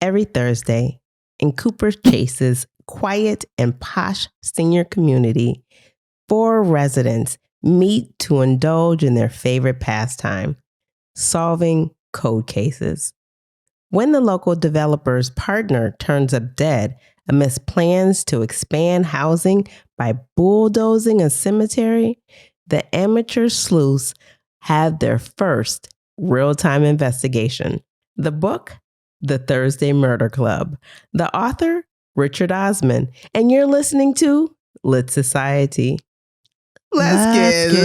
every Thursday in Cooper Chase's quiet and posh senior community, 4 residents meet to indulge in their favorite pastime, solving code cases. When the local developer's partner turns up dead amidst plans to expand housing by bulldozing a cemetery, the amateur sleuths have their first real-time investigation. The book, The Thursday Murder Club. The author, Richard Osman. And you're listening to Lit Society. Let's get lit.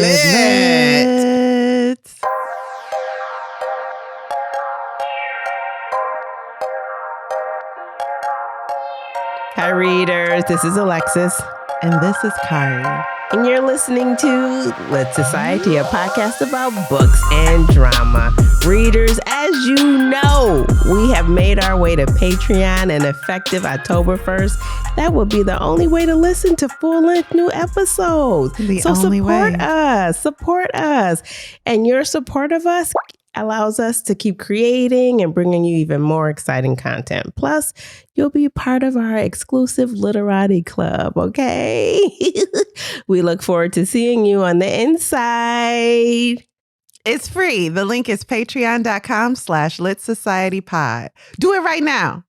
Hi, readers. This is Alexis. And this is Kari. And you're listening to Lit Society, a podcast about books and drama. Readers, as you know, we have made our way to Patreon, and effective October 1st, that will be the only way to listen to full-length new episodes. So support us. And your support of us allows us to keep creating and bringing you even more exciting content. Plus, you'll be part of our exclusive Literati Club, okay? We look forward to seeing you on the inside. It's free. The link is patreon.com/litsocietypod. Do it right now.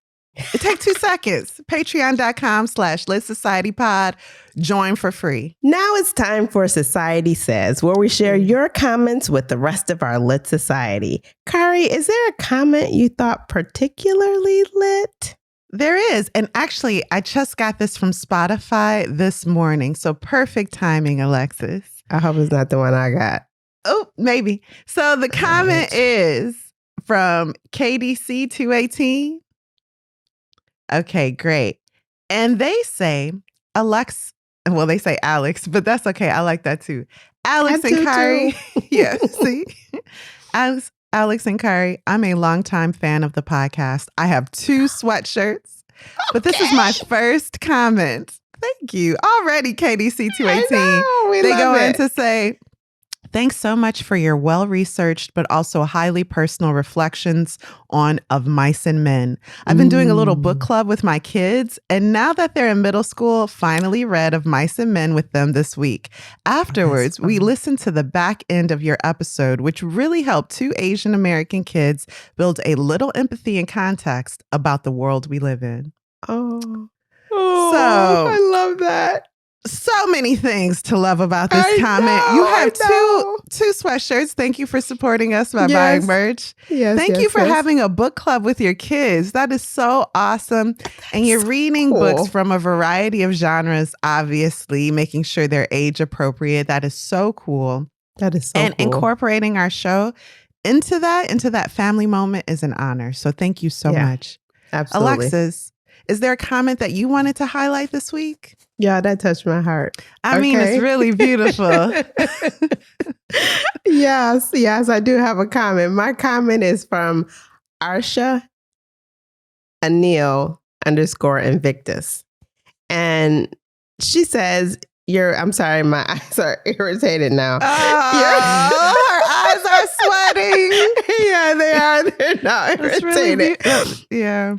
It takes 2 seconds. Patreon.com/litsocietypod. Join for free. Now it's time for Society Says, where we share your comments with the rest of our lit society. Kari, is there a comment you thought particularly lit? There is. And actually, I just got this from Spotify this morning. So perfect timing, Alexis. I hope it's not the one I got. Oh, maybe. So the comment is from KDC 218. Okay, great. And they say they say Alex, but that's okay. I like that too. Alex and Kari. Yeah, see? Alex and Kari, I'm a longtime fan of the podcast. I have 2 sweatshirts, but this is my first comment. Thank you. Already, KDC 218. They go in to say, thanks so much for your well-researched but also highly personal reflections of Mice and Men. I've been doing a little book club with my kids, and now that they're in middle school, finally read of Mice and Men with them this week. Afterwards, we listened to the back end of your episode, which really helped 2 Asian American kids build a little empathy and context about the world we live in. Oh, I love that. So many things to love about this comment. You have two sweatshirts. Thank you for supporting us by buying merch. Thank you for having a book club with your kids. That is so awesome. And you're reading books from a variety of genres, obviously, making sure they're age appropriate. That is so cool. And incorporating our show into that family moment is an honor. So thank you so much. Absolutely. Alexis, is there a comment that you wanted to highlight this week? Yeah, that touched my heart. I mean, it's really beautiful. Yes, I do have a comment. My comment is from Arsha Anil _Invictus. And she says, I'm sorry, my eyes are irritated now. Oh, her eyes are sweating. Yeah, they are. They're not irritated. Yeah.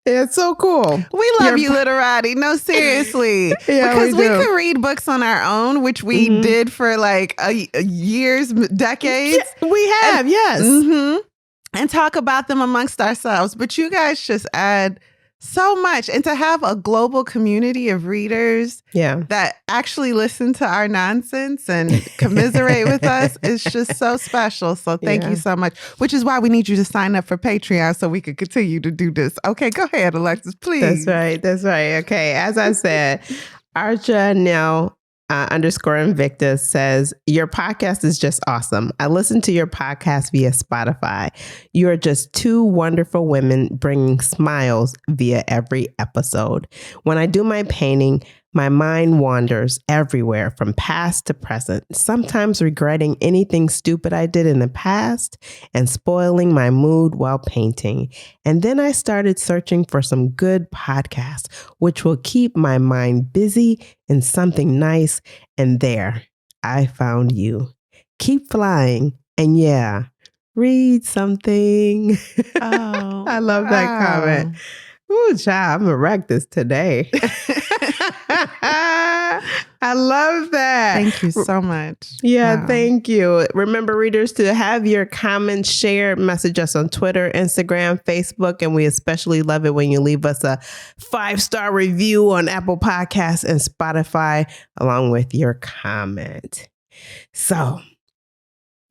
It's so cool. We love you, Literati. No, seriously. Because we could read books on our own, which we did for like years, decades. We have, yes. And talk about them amongst ourselves. But you guys just add so much. And to have a global community of readers that actually listen to our nonsense and commiserate with us is just so special. So thank you so much, which is why we need you to sign up for Patreon so we can continue to do this. Okay, go ahead, Alexis, please. That's right. Okay, as I said, Archa now _Invictus says, your podcast is just awesome. I listen to your podcast via Spotify. You are just 2 wonderful women bringing smiles via every episode. When I do my painting, my mind wanders everywhere from past to present, sometimes regretting anything stupid I did in the past and spoiling my mood while painting. And then I started searching for some good podcasts, which will keep my mind busy in something nice. And there, I found you. Keep flying. And read something. Oh, I love that comment. Ooh, child, I'm going to wreck this today. I love that. Thank you so much. Yeah, thank you. Remember, readers, to have your comments shared, message us on Twitter, Instagram, Facebook, and we especially love it when you leave us a 5-star review on Apple Podcasts and Spotify, along with your comment. So,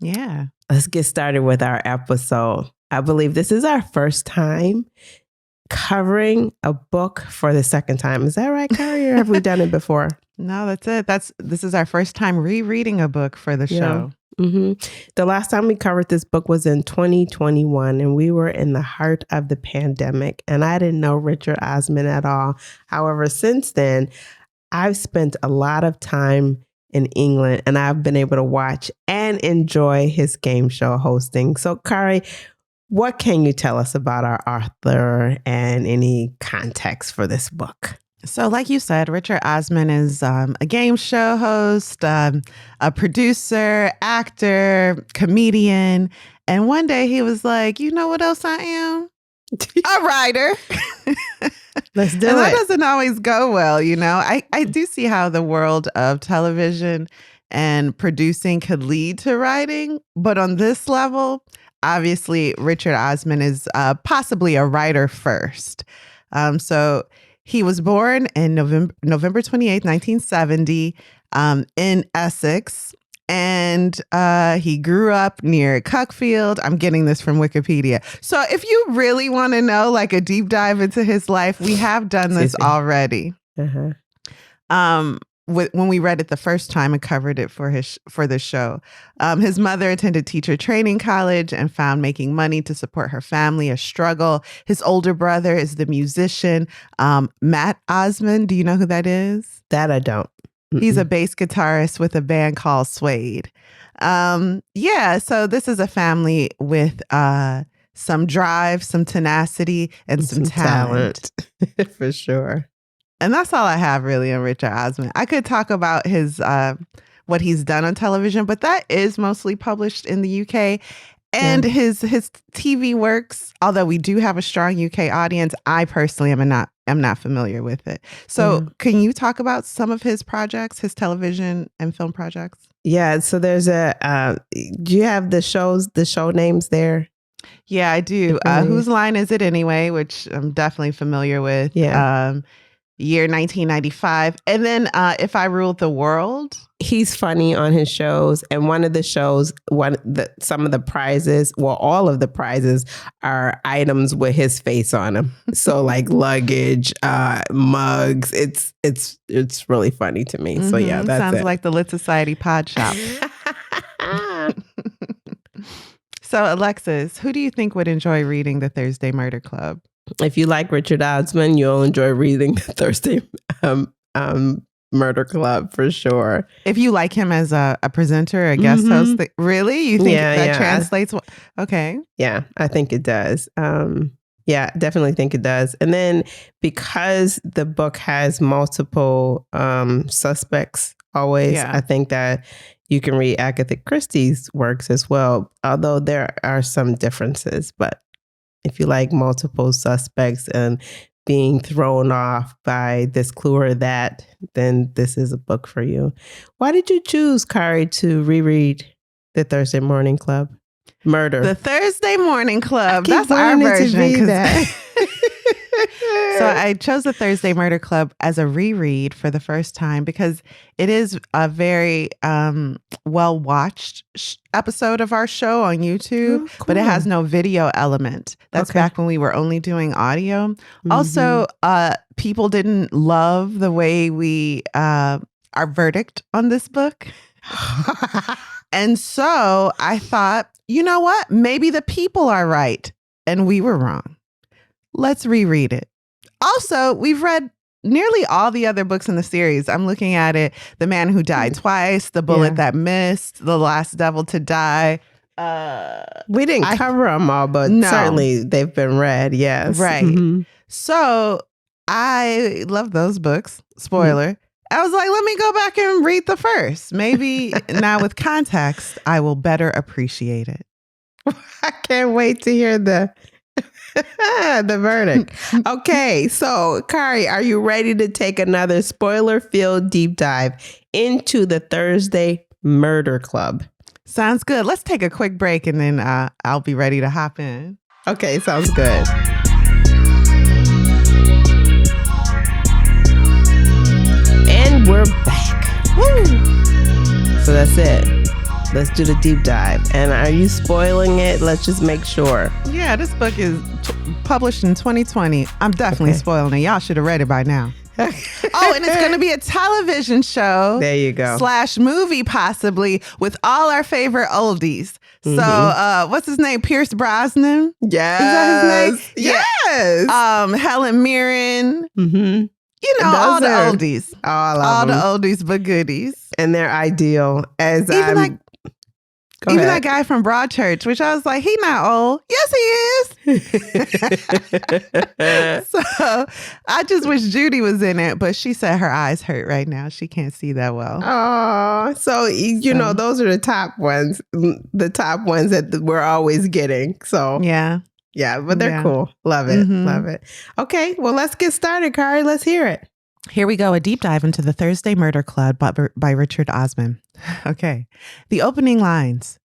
yeah, let's get started with our episode. I believe this is our first time covering a book for the second time. Is that right, Kari, or have we done it before? No, that's it. This is our first time rereading a book for the show. Mm-hmm. The last time we covered this book was in 2021, and we were in the heart of the pandemic, and I didn't know Richard Osman at all. However, since then, I've spent a lot of time in England, and I've been able to watch and enjoy his game show hosting. So, Kari, what can you tell us about our author and any context for this book? So like you said, Richard Osman is a game show host, a producer, actor, comedian. And one day he was like, you know what else I am? A writer. Let's do and it. that doesn't always go well, you know. I do see how the world of television and producing could lead to writing. But on this level, obviously, Richard Osman is possibly a writer first. So he was born in November 28th, 1970, in Essex. And he grew up near Cuckfield. I'm getting this from Wikipedia. So if you really want to know like a deep dive into his life, we have done this already. When we read it the first time and covered it for the show. His mother attended teacher training college and found making money to support her family a struggle. His older brother is the musician, Matt Osman. Do you know who that is? That I don't. He's a bass guitarist with a band called Suede. So this is a family with some drive, some tenacity, and some talent. For sure. And that's all I have really on Richard Osman. I could talk about his what he's done on television, but that is mostly published in the UK. And his TV works, although we do have a strong UK audience, I personally am not familiar with it. So can you talk about some of his projects, his television and film projects? Yeah, so there's do you have the show names there? Yeah, I do. Whose Line Is It Anyway, which I'm definitely familiar with. Yeah. Year 1995. And then If I Ruled the World. He's funny on his shows. And one of the shows, some of the prizes, well, all of the prizes are items with his face on them. So like luggage, mugs. It's really funny to me. So yeah, that sounds like the Lit Society Pod Shop. So Alexis, who do you think would enjoy reading The Thursday Murder Club? If you like Richard Osman, you'll enjoy reading The Thursday Murder Club for sure. If you like him as a presenter, a guest host, really? You think that translates? Okay. Yeah, I think it does. Definitely think it does. And then because the book has multiple suspects always, I think that you can read Agatha Christie's works as well, although there are some differences. But if you like multiple suspects and being thrown off by this clue or that, then this is a book for you. Why did you choose, Kari, to reread The Thursday Morning Club? The Thursday Morning Club. That's our version. So I chose The Thursday Murder Club as a reread for the first time because it is a very well-watched episode of our show on YouTube, but it has no video element. That's back when we were only doing audio. Also, people didn't love the way we, our verdict on this book. And so I thought, you know what? Maybe the people are right and we were wrong. Let's reread it. Also, we've read nearly all the other books in the series. I'm looking at it. The Man Who Died Twice, The Bullet That Missed, The Last Devil to Die. We didn't cover them all, but certainly they've been read. Yes. Right. So I love those books. Spoiler. I was like, let me go back and read the first. Maybe now with context, I will better appreciate it. I can't wait to hear the verdict. Okay, so Kari, are you ready to take another spoiler-filled deep dive into the Thursday Murder Club? Sounds good. Let's take a quick break and then I'll be ready to hop in. Okay, sounds good. And we're back. Woo! So that's it. Let's do the deep dive. And are you spoiling it? Let's just make sure. Yeah, this book is published in 2020. I'm definitely spoiling it. Y'all should have read it by now. Oh, and it's going to be a television show. There you go. / movie, possibly, with all our favorite oldies. So, what's his name? Pierce Brosnan? Yes. Is that his name? Yes. Helen Mirren. Mm-hmm. You know, all the oldies. All the oldies but goodies. And they're ideal. As Even that guy from Broadchurch, which I was like, he not old. Yes, he is. So I just wish Judy was in it, but she said her eyes hurt right now. She can't see that well. Oh, so you know, those are the top ones that we're always getting. So yeah, but they're cool. Love it. Love it. Okay, well, let's get started, Kari. Let's hear it. Here we go. A deep dive into the Thursday Murder Club by Richard Osman. Okay. The opening lines.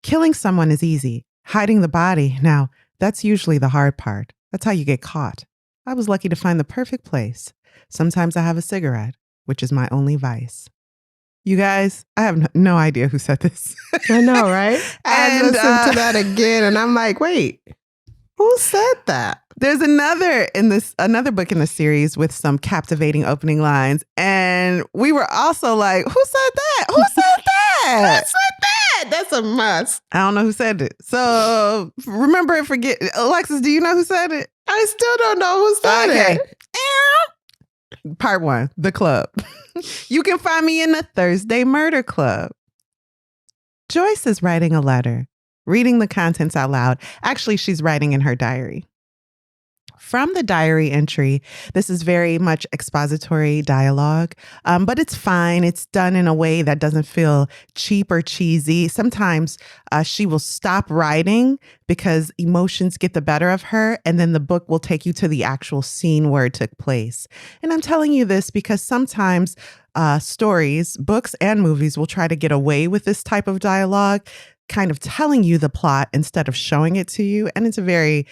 Killing someone is easy. Hiding the body, now, that's usually the hard part. That's how you get caught. I was lucky to find the perfect place. Sometimes I have a cigarette, which is my only vice. You guys, I have no idea who said this. I know, right? I listened to that again and I'm like, wait, who said that? There's another book in the series with some captivating opening lines. And we were also like, who said that? Who said that? Who said that? That's a must. I don't know who said it. So remember and forget. Alexis, do you know who said it? I still don't know who said it. Part 1, the club. You can find me in the Thursday Murder Club. Joyce is writing a letter, reading the contents out loud. Actually, she's writing in her diary. From the diary entry, this is very much expository dialogue, but it's fine. It's done in a way that doesn't feel cheap or cheesy. Sometimes she will stop writing because emotions get the better of her, and then the book will take you to the actual scene where it took place. And I'm telling you this because sometimes stories, books, and movies will try to get away with this type of dialogue, kind of telling you the plot instead of showing it to you. And it's a very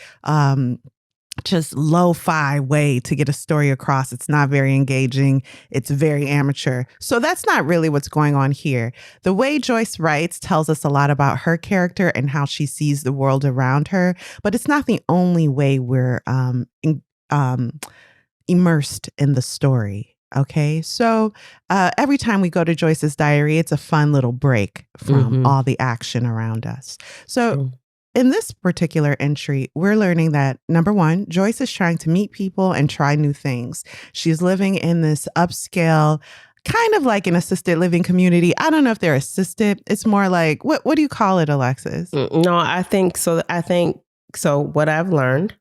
just lo-fi way to get a story across. It's not very engaging. It's very amateur. So that's not really what's going on here. The way Joyce writes tells us a lot about her character and how she sees the world around her, but it's not the only way we're immersed in the story. Okay, so every time we go to Joyce's diary, it's a fun little break from all the action around us. So in this particular entry, we're learning that, number one, Joyce is trying to meet people and try new things. She's living in this upscale, kind of like an assisted living community. I don't know if they're assisted. It's more like, what do you call it, Alexis? No, I think so. What I've learned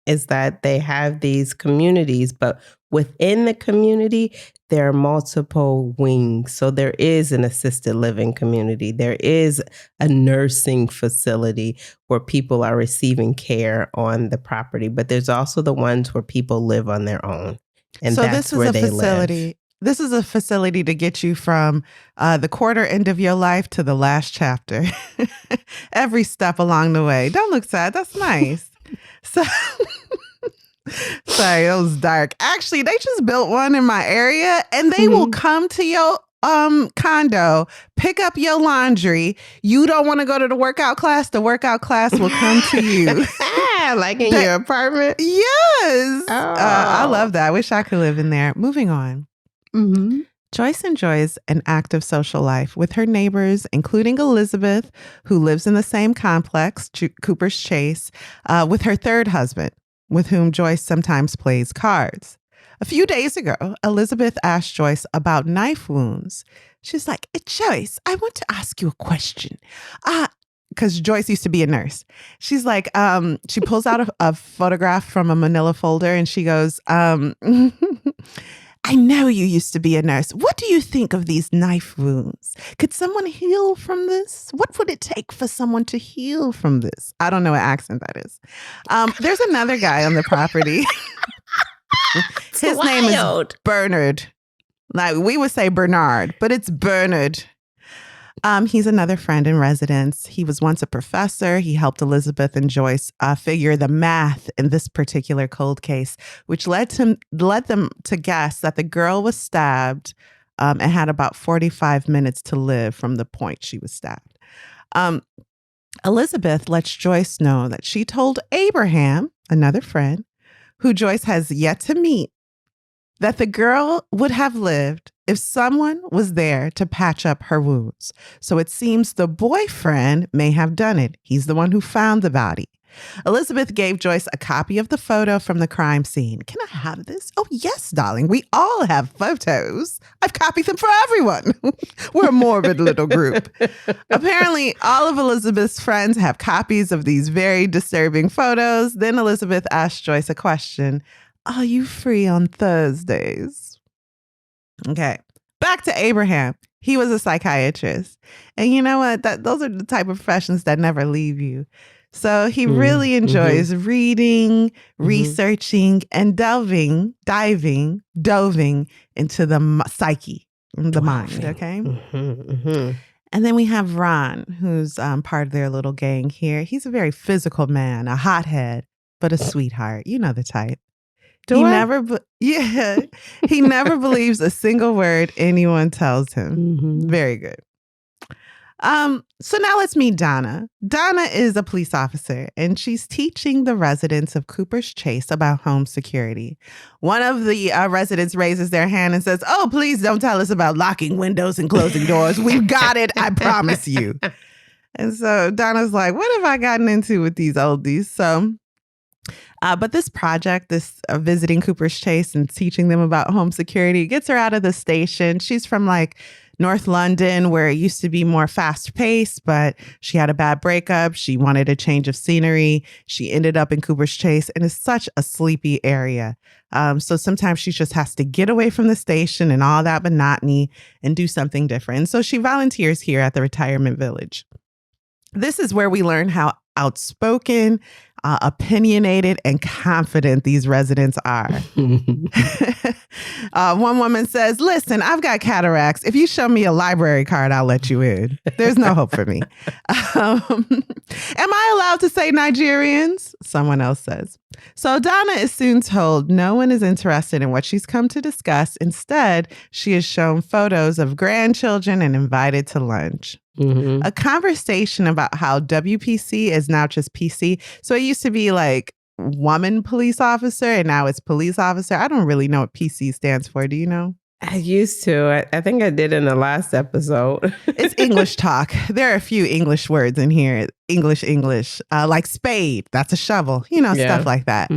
is that they have these communities, but within the community, there are multiple wings. So there is an assisted living community. There is a nursing facility where people are receiving care on the property, but there's also the ones where people live on their own. And so that's where they live. This is a facility to get you from the quarter end of your life to the last chapter. Every step along the way. Don't look sad. That's nice. So, sorry, it was dark. Actually, they just built one in my area and they will come to your condo, pick up your laundry. You don't want to go to the workout class will come to you. Like in your apartment? Yes. I love that. I wish I could live in there. Moving on. Joyce enjoys an active social life with her neighbors, including Elizabeth, who lives in the same complex, Cooper's Chase, with her third husband, with whom Joyce sometimes plays cards. A few days ago, Elizabeth asked Joyce about knife wounds. She's like, Joyce, I want to ask you a question. Because Joyce used to be a nurse. She's like, she pulls out a photograph from a manila folder and she goes, I I know you used to be a nurse. What do you think of these knife wounds? Could someone heal from this? What would it take for someone to heal from this? I don't know what accent that is. There's another guy on the property. His name is Bernard. Like we would say Bernard, but it's Bernard. He's another friend in residence. He was once a professor. He helped Elizabeth and Joyce figure the math in this particular cold case, which led them to guess that the girl was stabbed and had about 45 minutes to live from the point she was stabbed. Elizabeth lets Joyce know that she told Abraham, another friend, who Joyce has yet to meet, that the girl would have lived if someone was there to patch up her wounds. So it seems the boyfriend may have done it. He's the one who found the body. Elizabeth gave Joyce a copy of the photo from the crime scene. Can I have this? Oh, yes, darling. We all have photos. I've copied them for everyone. We're a morbid little group. Apparently, all of Elizabeth's friends have copies of these very disturbing photos. Then Elizabeth asked Joyce a question. Are you free on Thursdays? Okay. Back to Abraham. He was a psychiatrist. And you know what? Those are the type of professions that never leave you. So he really enjoys reading, researching, and diving into the psyche, the mind, okay? And then we have Ron, who's part of their little gang here. He's a very physical man, a hothead, but a sweetheart. You know the type. He never believes a single word anyone tells him. Very good. So now let's meet Donna. Donna is a police officer, and she's teaching the residents of Cooper's Chase about home security. One of the residents raises their hand and says, "Oh, please don't tell us about locking windows and closing doors. We've got it, I promise you." And so Donna's like, what have I gotten into with these oldies? So but this project, visiting Cooper's Chase and teaching them about home security, gets her out of the station. She's from like North London, where it used to be more fast paced, but she had a bad breakup. She wanted a change of scenery. She ended up in Cooper's Chase, and it's such a sleepy area. So sometimes she just has to get away from the station and all that monotony and do something different. So she volunteers here at the retirement village. This is where we learn how outspoken, opinionated, and confident these residents are. One woman says, "Listen, I've got cataracts. If you show me a library card, I'll let you in. There's no hope for me." Am I allowed to say Nigerians? Someone else says. So Donna is soon told no one is interested in what she's come to discuss. Instead, she is shown photos of grandchildren and invited to lunch. A conversation about how WPC is now just PC. So it used to be like woman police officer, and now it's police officer. I don't really know what PC stands for. Do you know? I used to. I think I did in the last episode. It's English talk. There are a few English words in here. English, like spade. That's a shovel. Stuff like that.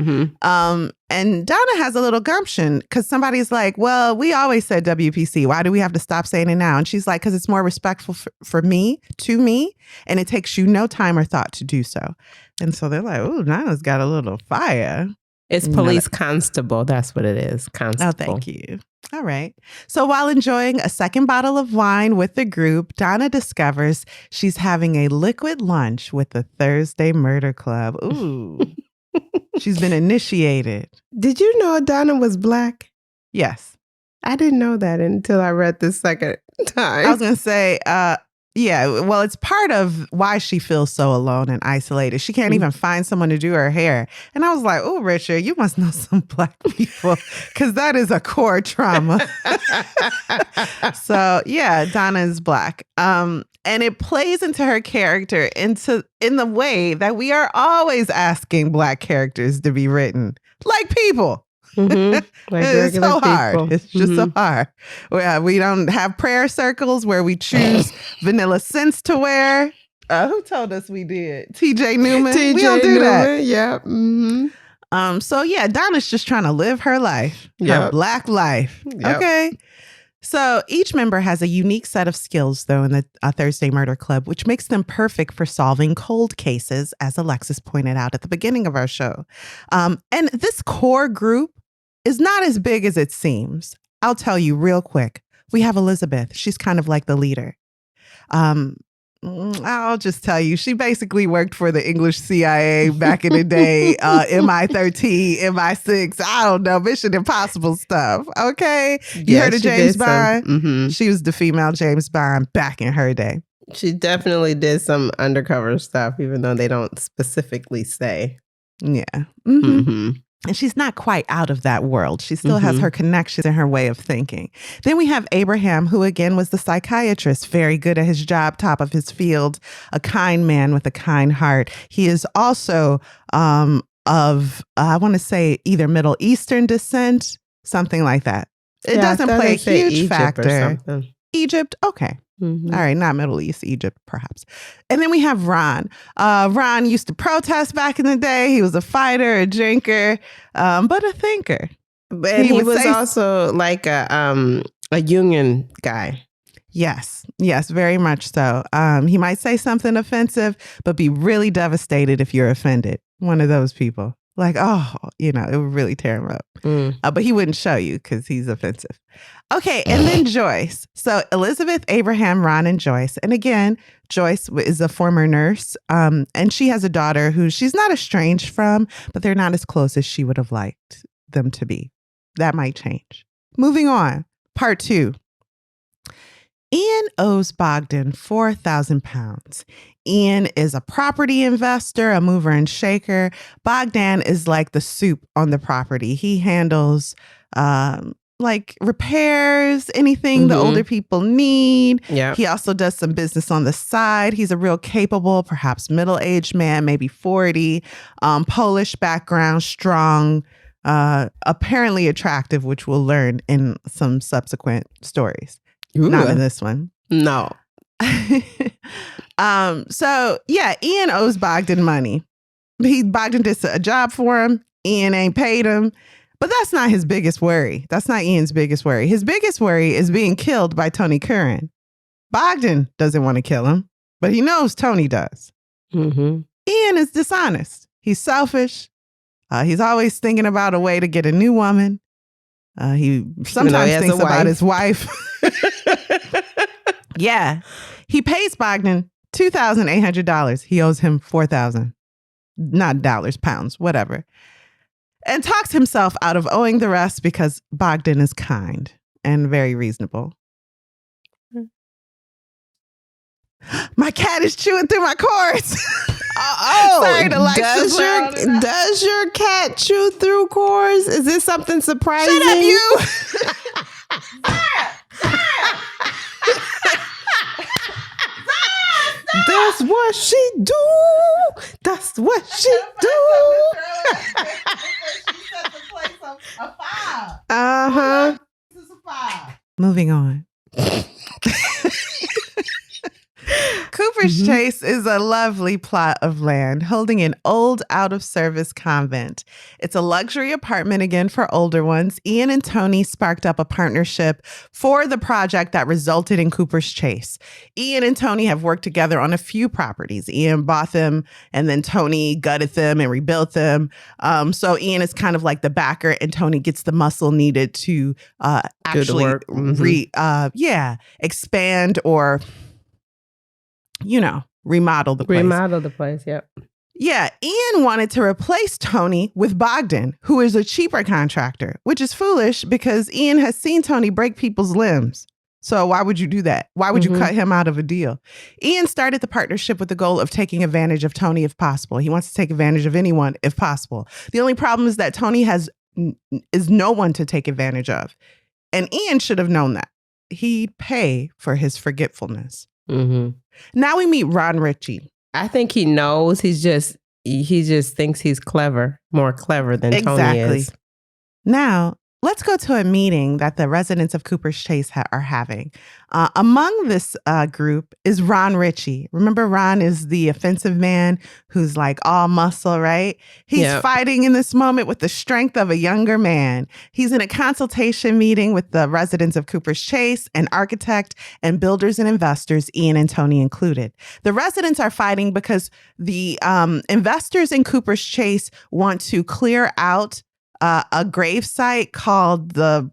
And Donna has a little gumption because somebody's like, "Well, we always said WPC. Why do we have to stop saying it now?" And she's like, "Because it's more respectful to me, and it takes you no time or thought to do so." And so they're like, "Oh, Donna's got a little fire." It's police constable. That's what it is. Constable. Oh, thank you. All right. So while enjoying a second bottle of wine with the group, Donna discovers she's having a liquid lunch with the Thursday Murder Club. Ooh. She's been initiated. Did you know Donna was Black? Yes. I didn't know that until I read this second time. I was going to say, yeah, well, it's part of why she feels so alone and isolated. She can't even find someone to do her hair. And I was like, "Oh, Richard, you must know some Black people because that is a core trauma." So, yeah, Donna is Black. And it plays into her character in the way that we are always asking Black characters to be written like people. Like it's so hard. People. It's just so hard. We don't have prayer circles where we choose vanilla scents to wear. Who told us we did? TJ Newman. We don't do that. Yeah. So yeah, Donna's just trying to live her life, her Black life. Yep. Okay. So each member has a unique set of skills, though, in the Thursday Murder Club, which makes them perfect for solving cold cases, as Alexis pointed out at the beginning of our show. And this core group is not as big as it seems. I'll tell you real quick. We have Elizabeth. She's kind of like the leader. I'll just tell you, she basically worked for the English CIA back in the day, MI13, MI6, I don't know, Mission Impossible stuff, okay? You heard of James Bond? She was the female James Bond back in her day. She definitely did some undercover stuff, even though they don't specifically say. Yeah. And she's not quite out of that world. She still has her connections and her way of thinking. Then we have Abraham, who again was the psychiatrist, very good at his job, top of his field, a kind man with a kind heart. He is also I want to say either Middle Eastern descent, something like that. It doesn't play a huge Egypt factor. Egypt, okay. All right, not Middle East, Egypt, perhaps. And then we have Ron. Ron used to protest back in the day. He was a fighter, a drinker, but a thinker. And he was also like a union guy. Yes, very much so. He might say something offensive, but be really devastated if you're offended. One of those people. Like, it would really tear him up. But he wouldn't show you because he's offensive. Okay, and then Joyce. So Elizabeth, Abraham, Ron, and Joyce. And again, Joyce is a former nurse, and she has a daughter who she's not estranged from, but they're not as close as she would have liked them to be. That might change. Moving on, part 2. Ian owes Bogdan 4,000 pounds. Ian is a property investor, a mover and shaker. Bogdan is like the soup on the property. He handles like repairs, anything the older people need. Yeah. He also does some business on the side. He's a real capable, perhaps middle-aged man, maybe 40, Polish background, strong, apparently attractive, which we'll learn in some subsequent stories. Ooh. Not in this one. No. So yeah, Ian owes Bogdan money. Bogdan did a job for him. Ian ain't paid him. But that's not his biggest worry. That's not Ian's biggest worry. His biggest worry is being killed by Tony Curran. Bogdan doesn't want to kill him, but he knows Tony does. Ian is dishonest. He's selfish. He's always thinking about a way to get a new woman. He sometimes thinks about his wife. Yeah. He pays Bogdan $2,800. He owes him $4,000. Not dollars, pounds, whatever. And talks himself out of owing the rest because Bogdan is kind and very reasonable. My cat is chewing through my cords. Sorry, does your cat chew through cords? Is this something surprising? Shut up, you! That's what she do. That's what she do. Moving on. Cooper's Chase is a lovely plot of land holding an old out-of-service convent. It's a luxury apartment again for older ones. Ian and Tony sparked up a partnership for the project that resulted in Cooper's Chase. Ian and Tony have worked together on a few properties. Ian bought them and then Tony gutted them and rebuilt them. So Ian is kind of like the backer and Tony gets the muscle needed to actually expand or remodel the place. Remodel the place, yep. Yeah, Ian wanted to replace Tony with Bogdan, who is a cheaper contractor, which is foolish because Ian has seen Tony break people's limbs. So why would you do that? Why would you cut him out of a deal? Ian started the partnership with the goal of taking advantage of Tony if possible. He wants to take advantage of anyone if possible. The only problem is that Tony is no one to take advantage of. And Ian should have known that. He'd pay for his forgetfulness. Now we meet Ron Ritchie. I think he knows. He just thinks he's more clever than Tony is. Now, let's go to a meeting that the residents of Cooper's Chase are having. Among this group is Ron Ritchie. Remember, Ron is the offensive man who's like all muscle, right? He's fighting in this moment with the strength of a younger man. He's in a consultation meeting with the residents of Cooper's Chase, an architect, and builders and investors, Ian and Tony included. The residents are fighting because the investors in Cooper's Chase want to clear out a grave site called the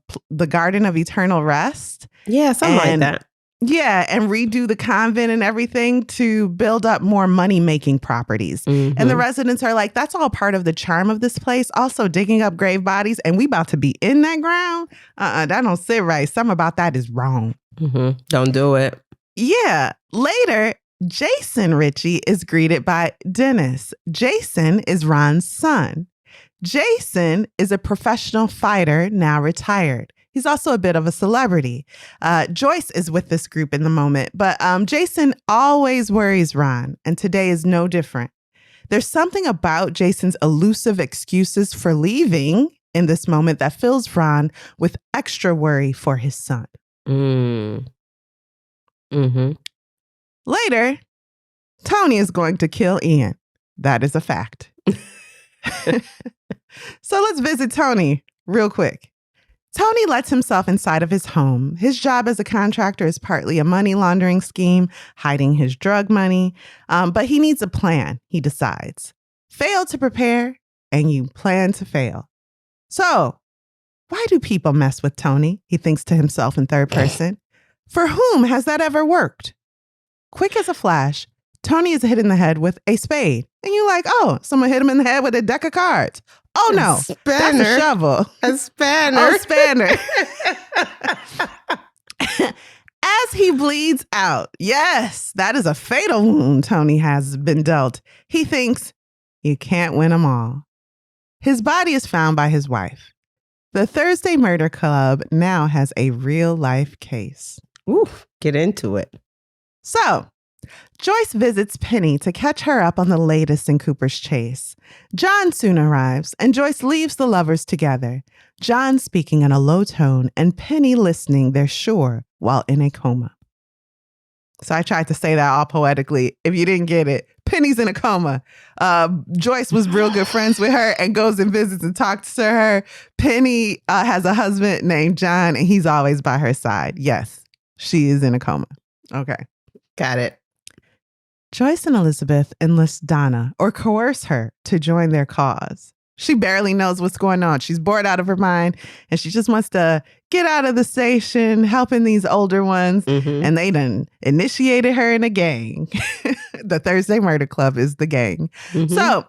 Garden of Eternal Rest. Yeah, something like that. Yeah, and redo the convent and everything to build up more money-making properties. Mm-hmm. And the residents are like, that's all part of the charm of this place. Also digging up grave bodies, and we about to be in that ground? That don't sit right. Something about that is wrong. Mm-hmm. Don't do it. Yeah. Later, Jason Ritchie is greeted by Dennis. Jason is Ron's son. Jason is a professional fighter, now retired. He's also a bit of a celebrity. Joyce is with this group in the moment, but Jason always worries Ron, and today is no different. There's something about Jason's elusive excuses for leaving in this moment that fills Ron with extra worry for his son. Mm-hmm. Later, Tony is going to kill Ian. That is a fact. So let's visit Tony real quick. Tony lets himself inside of his home. His job as a contractor is partly a money laundering scheme, hiding his drug money. But he needs a plan, he decides. Fail to prepare, and you plan to fail. So, why do people mess with Tony? He thinks to himself in third person. For whom has that ever worked? Quick as a flash, Tony is hit in the head with a spade. And you're like, oh, someone hit him in the head with a deck of cards. Oh, no, that's a shovel. A spanner. Oh, spanner. As he bleeds out, yes, that is a fatal wound Tony has been dealt. He thinks, you can't win them all. His body is found by his wife. The Thursday Murder Club now has a real-life case. Oof, get into it. So, Joyce visits Penny to catch her up on the latest in Cooper's chase. John soon arrives, and Joyce leaves the lovers together. John speaking in a low tone, and Penny listening, they're sure, while in a coma. So I tried to say that all poetically. If you didn't get it, Penny's in a coma. Joyce was real good friends with her and goes and visits and talks to her. Penny has a husband named John, and he's always by her side. Yes, she is in a coma. Okay. Got it. Joyce and Elizabeth enlist Donna or coerce her to join their cause. She barely knows what's going on. She's bored out of her mind and she just wants to get out of the station, helping these older ones. Mm-hmm. And they done initiated her in a gang. The Thursday Murder Club is the gang. Mm-hmm. So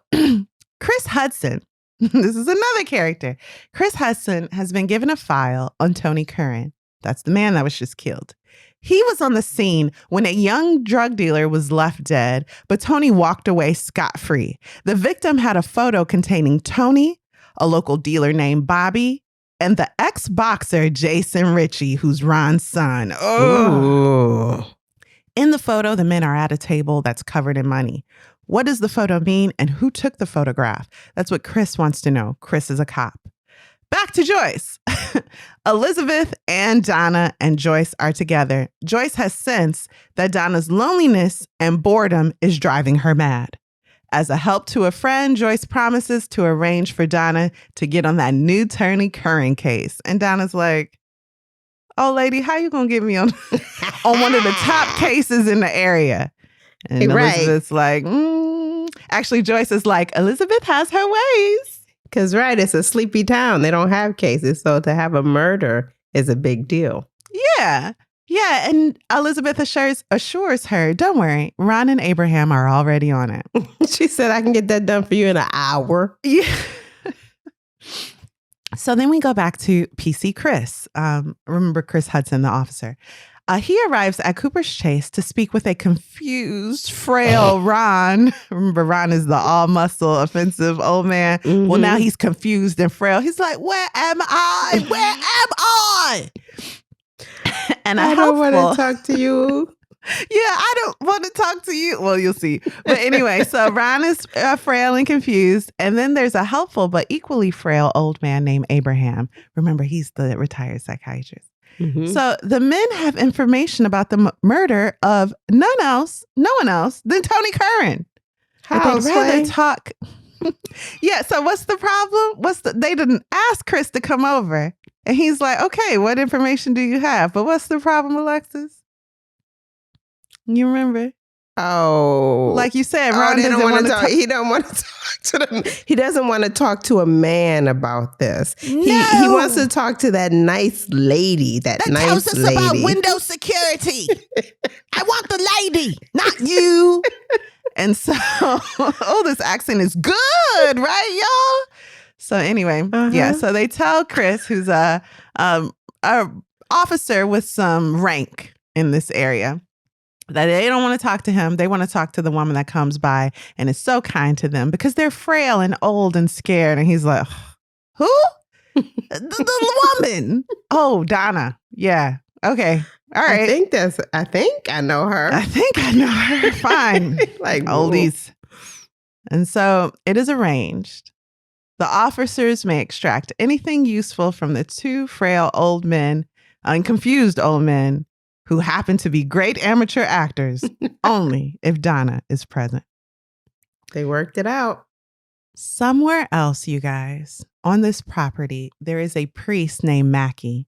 Chris Hudson, this is another character. Chris Hudson has been given a file on Tony Curran. That's the man that was just killed. He was on the scene when a young drug dealer was left dead, but Tony walked away scot-free. The victim had a photo containing Tony, a local dealer named Bobby, and the ex-boxer Jason Ritchie, who's Ron's son. Oh. In the photo, the men are at a table that's covered in money. What does the photo mean, and who took the photograph? That's what Chris wants to know. Chris is a cop. Back to Joyce. Elizabeth and Donna and Joyce are together. Joyce has sensed that Donna's loneliness and boredom is driving her mad. As a help to a friend, Joyce promises to arrange for Donna to get on that new Tony Curran case. And Donna's like, oh, lady, how you going to get me on, on one of the top cases in the area? And Elizabeth's like, Actually, Joyce is like, Elizabeth has her ways. Because, right, it's a sleepy town. They don't have cases. So to have a murder is a big deal. Yeah. Yeah. And Elizabeth assures her, don't worry, Ron and Abraham are already on it. She said, I can get that done for you in an hour. Yeah. So then we go back to PC Chris. Remember Chris Hudson, the officer. He arrives at Cooper's Chase to speak with a confused, frail Ron. Remember, Ron is the all-muscle, offensive old man. Mm-hmm. Well, now he's confused and frail. He's like, where am I? Where am I? And I don't want to talk to you. Yeah, I don't want to talk to you. Well, you'll see. But anyway, so Ron is frail and confused. And then there's a helpful but equally frail old man named Abraham. Remember, he's the retired psychiatrist. Mm-hmm. So the men have information about the murder of no one else than Tony Curran. How? They'd rather talk. Yeah. So what's the problem? They didn't ask Chris to come over, and he's like, "Okay, what information do you have?" But what's the problem, Alexis? You remember? Oh, like you said, Ron they doesn't don't want to talk. He don't want to talk to them. He doesn't want to talk to a man about this. No. He wants to talk to that nice lady. That nice tells us lady about window security. I want the lady, not you. And so, this accent is good, right, y'all? So anyway, yeah. So they tell Chris, who's a officer with some rank in this area, that they don't want to talk to him. They want to talk to the woman that comes by and is so kind to them because they're frail and old and scared. And he's like, who? the woman. Oh, Donna. Yeah. Okay. All right. I think I know her. I think I know her. Fine. Like oldies. And so it is arranged. The officers may extract anything useful from the two frail old men and confused old men who happen to be great amateur actors only if Donna is present. They worked it out. Somewhere else, you guys, on this property, there is a priest named Mackey,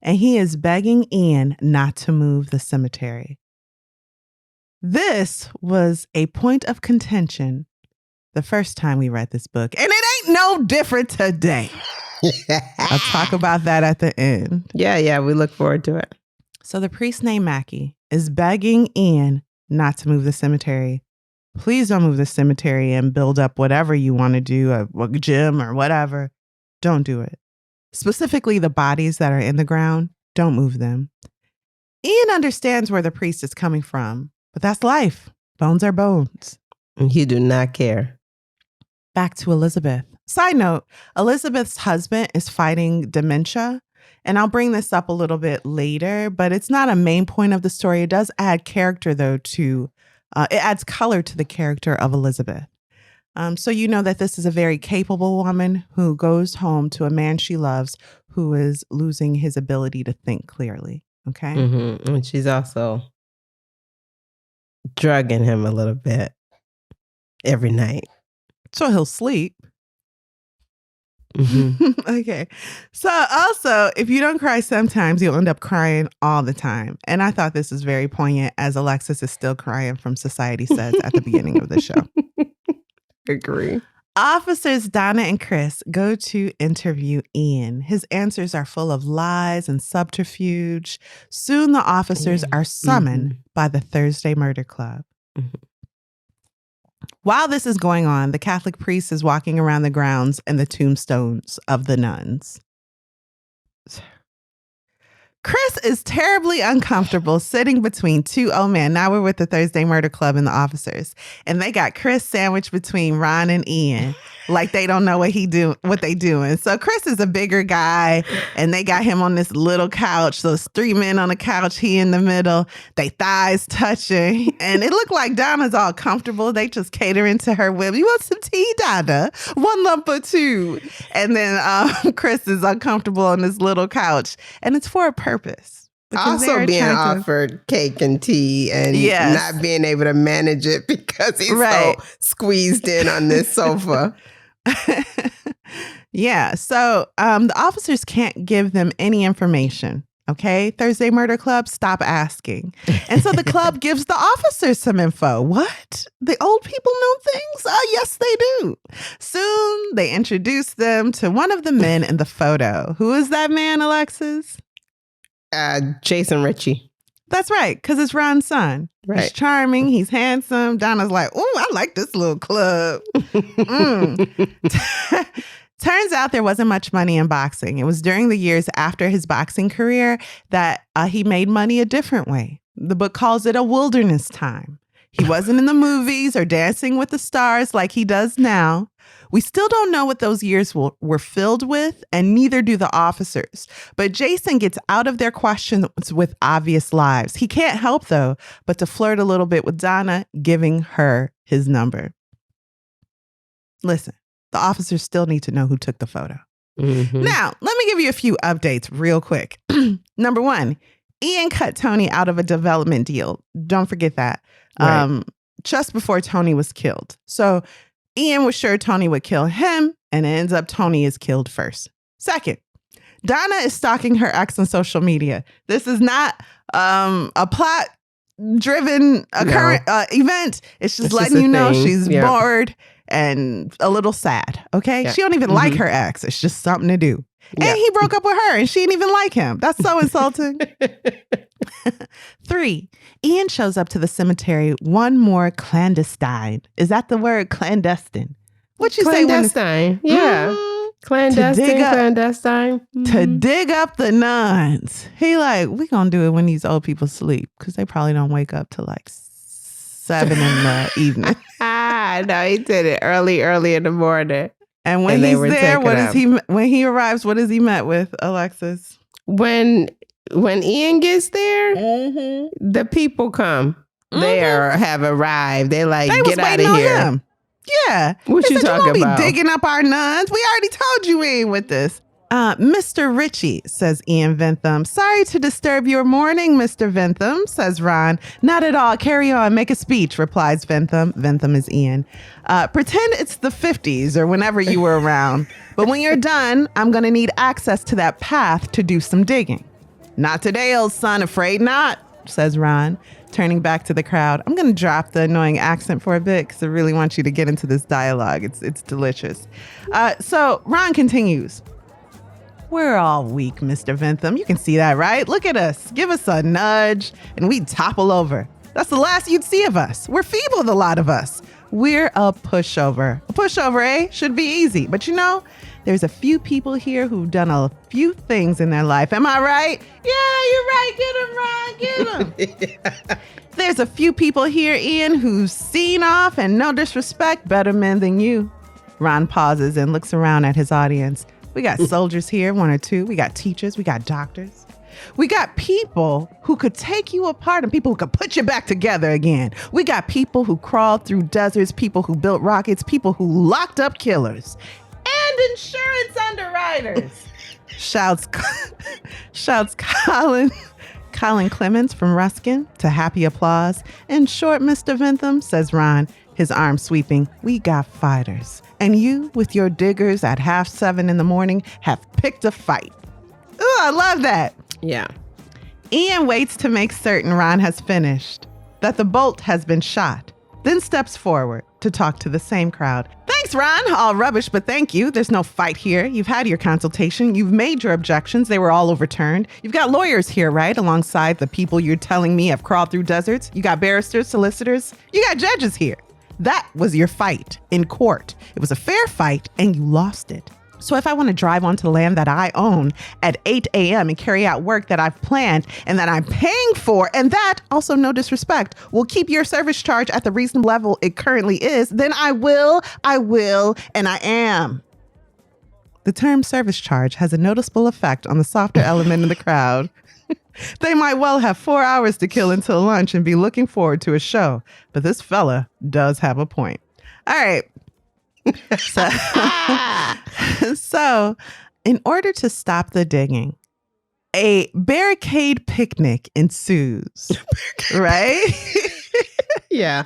and he is begging Ian not to move the cemetery. This was a point of contention the first time we read this book, and it ain't no different today. I'll talk about that at the end. Yeah, we look forward to it. So the priest named Mackey is begging Ian not to move the cemetery. Please don't move the cemetery and build up whatever you want to do, a gym or whatever. Don't do it. Specifically, the bodies that are in the ground, don't move them. Ian understands where the priest is coming from, but that's life. Bones are bones. And he do not care. Back to Elizabeth. Side note, Elizabeth's husband is fighting dementia. And I'll bring this up a little bit later, but it's not a main point of the story. It does add character, though, it adds color to the character of Elizabeth. So you know that this is a very capable woman who goes home to a man she loves who is losing his ability to think clearly. Okay. Mm-hmm. And she's also drugging him a little bit every night. So he'll sleep. Mm-hmm. Okay. So also, if you don't cry sometimes, you'll end up crying all the time. And I thought this was very poignant as Alexis is still crying from Society Says at the beginning of the show. Agree. Officers Donna and Chris go to interview Ian. His answers are full of lies and subterfuge. Soon the officers are summoned by the Thursday Murder Club. Mm-hmm. While this is going on, the Catholic priest is walking around the grounds and the tombstones of the nuns. Chris is terribly uncomfortable sitting between two old men. Now we're with the Thursday Murder Club and the officers. And they got Chris sandwiched between Ron and Ian. Like they don't know what they doing. So Chris is a bigger guy and they got him on this little couch. So it's three men on the couch, he in the middle, they thighs touching. And it looked like Donna's all comfortable. They just catering to her whim. You want some tea, Donna? 1 lump or 2. And then Chris is uncomfortable on this little couch. And it's for a purpose. Also being offered cake and tea and not being able to manage it because he's so squeezed in on this sofa. Yeah. So the officers can't give them any information. Okay. Thursday Murder Club, stop asking. And so the club gives the officers some info. What? The old people know things? Oh, yes, they do. Soon they introduce them to one of the men in the photo. Who is that man, Alexis? Jason Ritchie. That's right, because it's Ron's son. Right. He's charming. He's handsome. Donna's like, oh, I like this little club. Turns out there wasn't much money in boxing. It was during the years after his boxing career that he made money a different way. The book calls it a wilderness time. He wasn't in the movies or dancing with the stars like he does now. We still don't know what those years were filled with, and neither do the officers. But Jason gets out of their questions with obvious lies. He can't help, though, but to flirt a little bit with Donna, giving her his number. Listen, the officers still need to know who took the photo. Mm-hmm. Now, let me give you a few updates real quick. Number 1, Ian cut Tony out of a development deal. Don't forget that. Right. Just before Tony was killed. So Ian was sure Tony would kill him, and it ends up Tony is killed first. Second, Donna is stalking her ex on social media. This is not a plot driven event. It's just letting you know she's bored and a little sad. Okay. She don't even like her ex. It's just something to do. And he broke up with her and she didn't even like him. That's so insulting. 3, Ian shows up to the cemetery one more clandestine. Is that the word? Clandestine. What you say? Clandestine. Yeah. Clandestine. To dig up the nuns. He like, we gonna do it when these old people sleep because they probably don't wake up till like 7 in the evening. No, he did it early in the morning. And when he's there, when he arrives, what is he met with, Alexis? When Ian gets there, the people come. They have arrived. They like, get out of here. Him. Yeah. What you talking about? Digging up our nuns. We already told you we ain't with this. Mr. Ritchie, says Ian Ventham. Sorry to disturb your morning, Mr. Ventham, says Ron. Not at all. Carry on. Make a speech, replies Ventham. Ventham is Ian. Pretend it's the 50s or whenever you were around. But when you're done, I'm going to need access to that path to do some digging. Not today, old son. Afraid not, says Ron, turning back to the crowd. I'm going to drop the annoying accent for a bit because I really want you to get into this dialogue. It's delicious. So Ron continues. We're all weak, Mr. Ventham. You can see that, right? Look at us. Give us a nudge and we topple over. That's the last you'd see of us. We're feeble, the lot of us. We're a pushover. A pushover, eh? Should be easy. But you know, there's a few people here who've done a few things in their life. Am I right? Yeah, you're right. Get him, Ron. Get him. There's a few people here, Ian, who've seen off and no disrespect, better men than you. Ron pauses and looks around at his audience. We got soldiers here, 1 or 2. We got teachers. We got doctors. We got people who could take you apart and people who could put you back together again. We got people who crawled through deserts, people who built rockets, people who locked up killers, and insurance underwriters. Shouts Colin Clements from Ruskin to happy applause. In short, Mr. Ventham, says Ron, his arm sweeping, we got fighters. And you, with your diggers at 7:30 in the morning, have picked a fight. Ooh, I love that. Yeah. Ian waits to make certain Ron has finished, that the bolt has been shot, then steps forward to talk to the same crowd. Thanks, Ron. All rubbish, but thank you. There's no fight here. You've had your consultation. You've made your objections. They were all overturned. You've got lawyers here, right? Alongside the people you're telling me have crawled through deserts. You got barristers, solicitors. You got judges here. That was your fight in court. It was a fair fight and you lost it. So if I want to drive onto land that I own at 8 a.m. and carry out work that I've planned and that I'm paying for, and that, also no disrespect, will keep your service charge at the reasonable level it currently is, then I will, and I am. The term service charge has a noticeable effect on the softer element in the crowd. They might well have 4 hours to kill until lunch and be looking forward to a show, but this fella does have a point. All right. So, in order to stop the digging, a barricade picnic ensues, right? Yeah.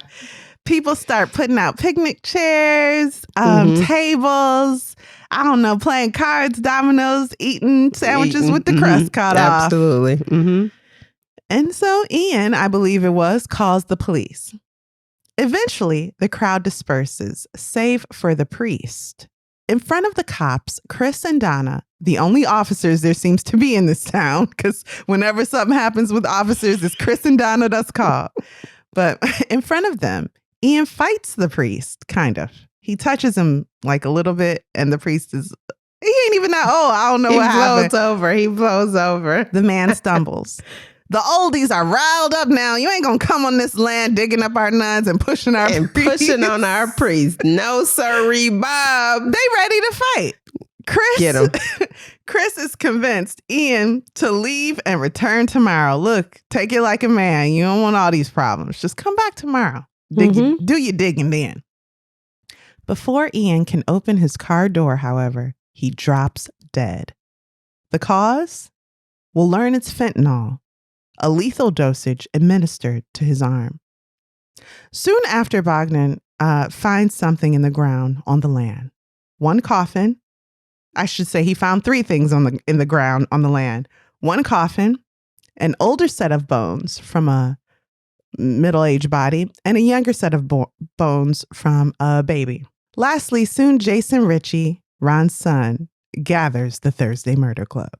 People start putting out picnic chairs, tables, I don't know, playing cards, dominoes, eating sandwiches with the crust cut off. Absolutely. Mm-hmm. And so Ian, I believe it was, calls the police. Eventually, the crowd disperses, save for the priest. In front of the cops, Chris and Donna, the only officers there seems to be in this town, because whenever something happens with officers, it's Chris and Donna that's called. But in front of them, Ian fights the priest, kind of. He touches him like a little bit, and the priest he ain't even that old. I don't know what happened. He blows over. The man stumbles. The oldies are riled up now. You ain't gonna come on this land digging up our nuns and pushing on our priest. No, sirree, Bob. They ready to fight. Get him. Chris is convinced Ian to leave and return tomorrow. Look, take it like a man. You don't want all these problems. Just come back tomorrow. Do your digging then. Before Ian can open his car door, however, he drops dead. The cause? We'll learn it's fentanyl, a lethal dosage administered to his arm. Soon after, Bogdan finds something in the ground on the land. One coffin. I should say he found 3 things in the ground on the land. One coffin, an older set of bones from a middle-aged body, and a younger set of bones from a baby. Lastly, soon Jason Ritchie, Ron's son, gathers the Thursday Murder Club.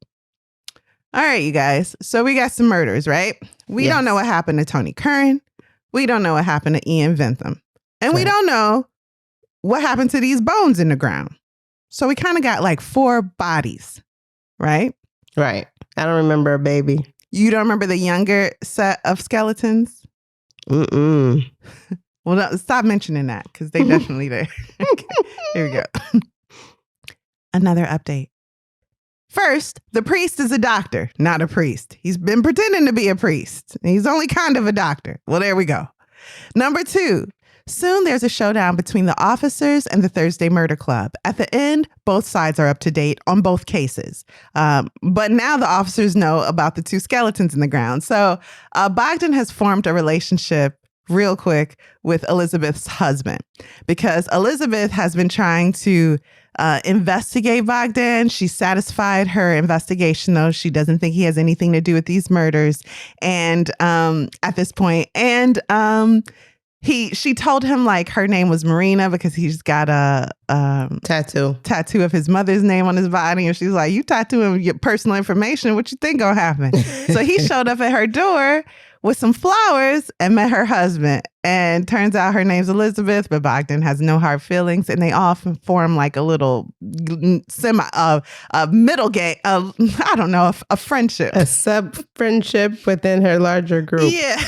All right, you guys. So we got some murders, right? We don't know what happened to Tony Curran. We don't know what happened to Ian Bentham. And we don't know what happened to these bones in the ground. So we kind of got like 4 bodies, right? Right. I don't remember a baby. You don't remember the younger set of skeletons? Mm-mm. Well, no, stop mentioning that because they definitely there. Okay, here we go. Another update. First, the priest is a doctor, not a priest. He's been pretending to be a priest. He's only kind of a doctor. Well, there we go. Number 2, soon there's a showdown between the officers and the Thursday Murder Club. At the end, both sides are up to date on both cases. But now the officers know about the 2 skeletons in the ground. So Bogdan has formed a relationship real quick with Elizabeth's husband because Elizabeth has been trying to investigate Bogdan. She satisfied her investigation, though. She doesn't think he has anything to do with these murders. And at this point, and she told him like her name was Marina because he's got a tattoo of his mother's name on his body. And she's like, you tattooing your personal information. What you think gonna happen? So he showed up at her door with some flowers and met her husband. And turns out her name's Elizabeth, but Bogdan has no hard feelings. And they often form like a little middle game, I don't know, a friendship. A sub-friendship within her larger group. Yeah,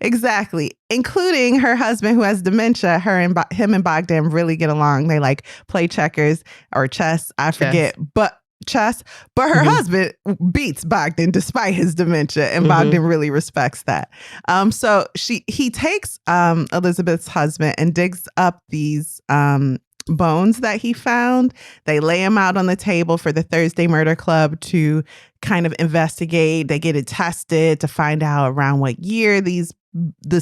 Exactly. Including her husband who has dementia. Him and Bogdan really get along. They like play checkers or chess. I forget. But her husband beats Bogdan despite his dementia, and Bogdan really respects that. So he takes Elizabeth's husband and digs up these bones that he found. They lay them out on the table for the Thursday Murder Club to kind of investigate. They get it tested to find out around what year this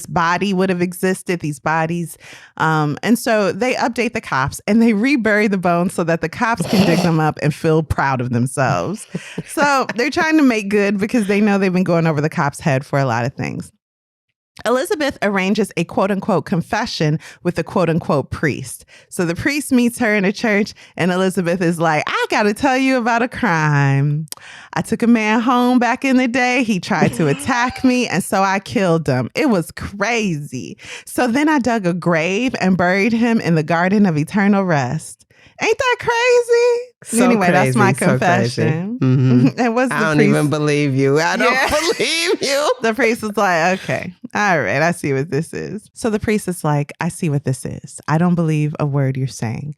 body would have existed, these bodies. And so they update the cops and they rebury the bones so that the cops can dig them up and feel proud of themselves. So they're trying to make good because they know they've been going over the cops' head for a lot of things. Elizabeth arranges a quote unquote confession with a quote unquote priest. So the priest meets her in a church and Elizabeth is like, I got to tell you about a crime. I took a man home back in the day. He tried to attack me and so I killed him. It was crazy. So then I dug a grave and buried him in the garden of eternal rest. Ain't that crazy? So anyway, crazy, that's my so confession. And what's the I don't priest? even believe you. I don't believe you. The priest is like, okay, all right, I see what this is. So the priest is like, I see what this is. I don't believe a word you're saying.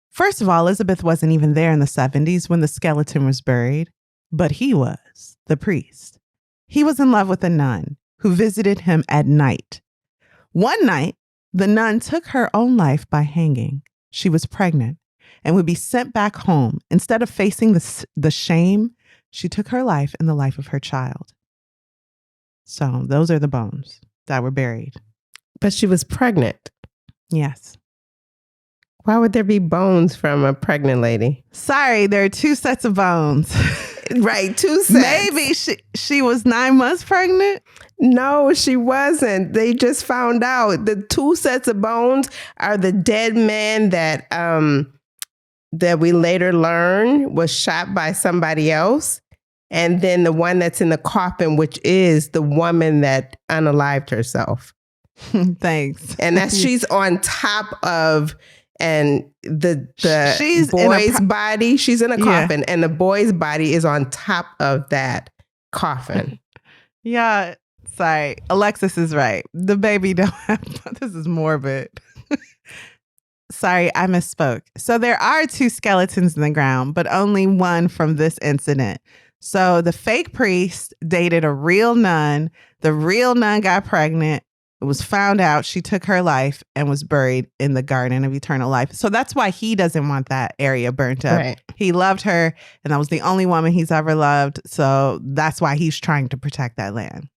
First of all, Elizabeth wasn't even there in the 70s when the skeleton was buried, but he was, the priest. He was in love with a nun who visited him at night. One night, the nun took her own life by hanging. She was pregnant and would be sent back home. Instead of facing the shame, she took her life and the life of her child. So those are the bones that were buried. But she was pregnant. Yes. Why would there be bones from a pregnant lady? Sorry, there are 2 sets of bones. Right, 2 sets. Maybe she was 9 months pregnant? No, she wasn't. They just found out the 2 sets of bones are the dead man that we later learn was shot by somebody else. And then the one that's in the coffin, which is the woman that unalived herself. Thanks. And that she's on top of, and she's boy's body, she's in a coffin, and the boy's body is on top of that coffin. Yeah. Sorry. Alexis is right. The baby don't have, this is morbid. Sorry, I misspoke. So there are 2 skeletons in the ground, but only one from this incident. So the fake priest dated a real nun. The real nun got pregnant. It was found out she took her life and was buried in the garden of eternal life. So that's why he doesn't want that area burnt up. Right. He loved her, and that was the only woman he's ever loved. So that's why he's trying to protect that land.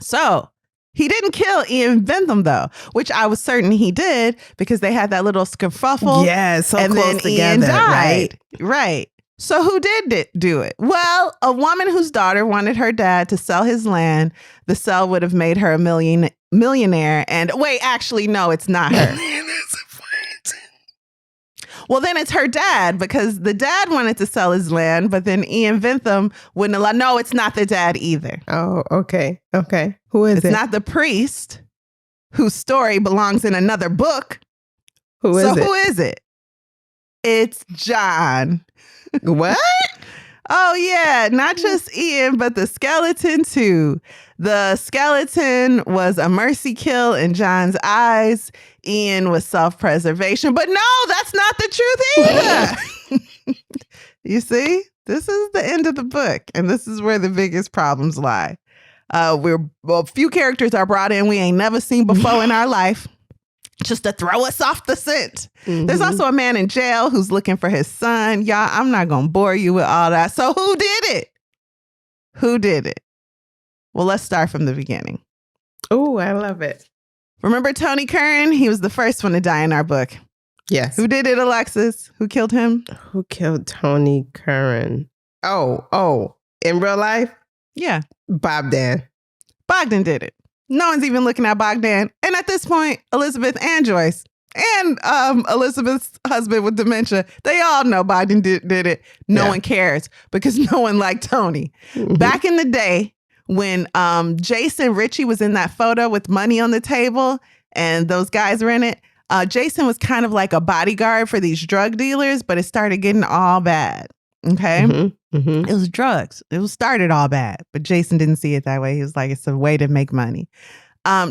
So he didn't kill Ian Bentham, though, which I was certain he did because they had that little skerfuffle. Yeah, so and close then together, Ian died. Right. So who did do it? Well, a woman whose daughter wanted her dad to sell his land. The sale would have made her a millionaire. And wait, actually, no, it's not her. Well, then it's her dad, because the dad wanted to sell his land, but then Ian Vintham wouldn't allow. No, it's not the dad either. Oh, okay. Okay. Who is it? It's not the priest whose story belongs in another book. Who is it? Who is it? It's John. What? Oh, yeah. Not just Ian, but the skeleton, too. The skeleton was a mercy kill in John's eyes. Ian was self-preservation. But no, that's not the truth either. You see? This is the end of the book. And this is where the biggest problems lie. A few characters are brought in we ain't never seen before in our life, just to throw us off the scent. Mm-hmm. There's also a man in jail who's looking for his son. Y'all, I'm not going to bore you with all that. So who did it? Who did it? Well, let's start from the beginning. Oh, I love it. Remember Tony Curran? He was the first one to die in our book. Yes. Who did it, Alexis? Who killed him? Who killed Tony Curran? Oh, in real life? Yeah. Bogdan did it. No one's even looking at Bogdan. And at this point, Elizabeth and Joyce and Elizabeth's husband with dementia, they all know Bogdan did it. No one cares because no one liked Tony. Mm-hmm. Back in the day when Jason Ritchie was in that photo with money on the table and those guys were in it, Jason was kind of like a bodyguard for these drug dealers, but it started getting all bad. Okay. Mm-hmm. Mm-hmm. It was drugs. It was started all bad, but Jason didn't see it that way. He was like, it's a way to make money.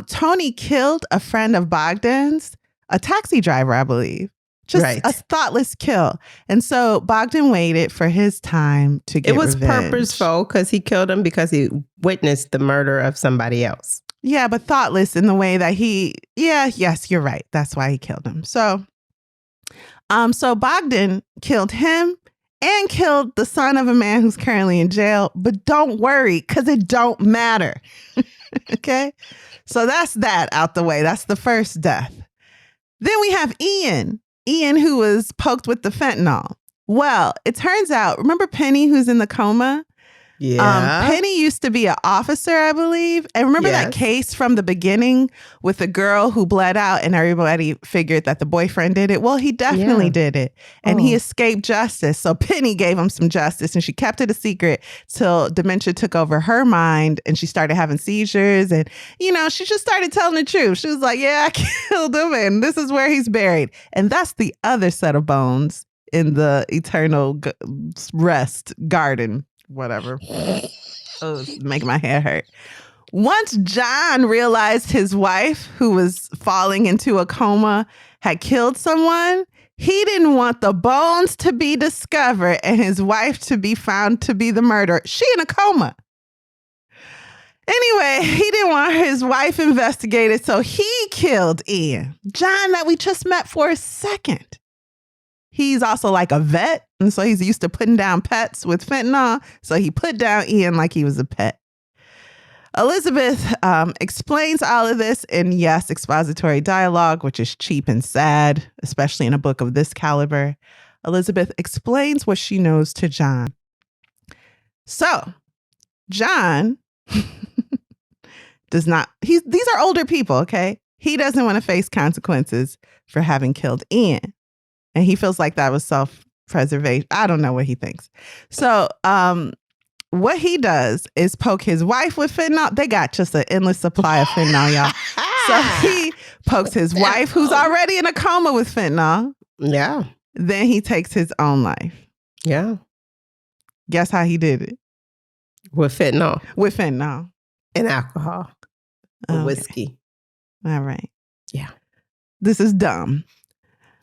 Tony killed a friend of Bogdan's, a taxi driver, I believe. Just a thoughtless kill. And so Bogdan waited for his time to get revenge. It was purposeful because he killed him because he witnessed the murder of somebody else. Yeah, but thoughtless in the way that yes, you're right. That's why he killed him. So Bogdan killed him and killed the son of a man who's currently in jail. But don't worry, because it don't matter. Okay? So that's that out the way. That's the first death. Then we have Ian, who was poked with the fentanyl. Well, it turns out, remember Penny, who's in the coma? Yeah. Penny used to be an officer, I believe. And remember that case from the beginning with the girl who bled out and everybody figured that the boyfriend did it? Well, he definitely did it. And he escaped justice. So Penny gave him some justice and she kept it a secret till dementia took over her mind and she started having seizures. And, she just started telling the truth. She was like, yeah, I killed him and this is where he's buried. And that's the other set of bones in the eternal rest garden. Whatever. Oh, it's making my hair hurt. Once John realized his wife, who was falling into a coma, had killed someone, he didn't want the bones to be discovered and his wife to be found to be the murderer. She in a coma. Anyway, he didn't want his wife investigated, so he killed Ian. John that we just met for a second. He's also like a vet, and so he's used to putting down pets with fentanyl, so he put down Ian like he was a pet. Elizabeth explains all of this in, expository dialogue, which is cheap and sad, especially in a book of this caliber. Elizabeth explains what she knows to John. So, John these are older people, okay? He doesn't want to face consequences for having killed Ian. And he feels like that was self-preservation. I don't know what he thinks. So what he does is poke his wife with fentanyl. They got just an endless supply of fentanyl, y'all. So he pokes his wife, who's already in a coma with fentanyl. Yeah. Then he takes his own life. Yeah. Guess how he did it? With fentanyl. With fentanyl. And alcohol. Okay. Whiskey. All right. Yeah. This is dumb.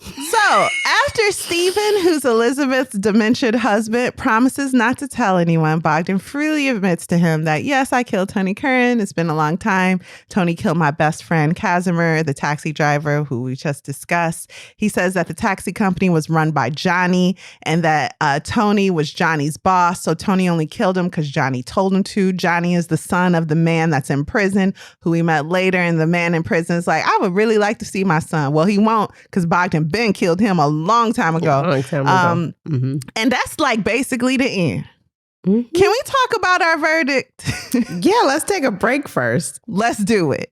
So after Stephen, who's Elizabeth's dementia husband, promises not to tell anyone, Bogdan freely admits to him that, yes, I killed Tony Curran. It's been a long time. Tony killed my best friend, Casimir, the taxi driver who we just discussed. He says that the taxi company was run by Johnny and that Tony was Johnny's boss. So Tony only killed him because Johnny told him to. Johnny is the son of the man that's in prison who we met later. And the man in prison is like, I would really like to see my son. Well, he won't because Bogdan been killed him a long time ago. And that's like basically the end. Can we talk about our verdict? Yeah, let's take a break first. Let's do it.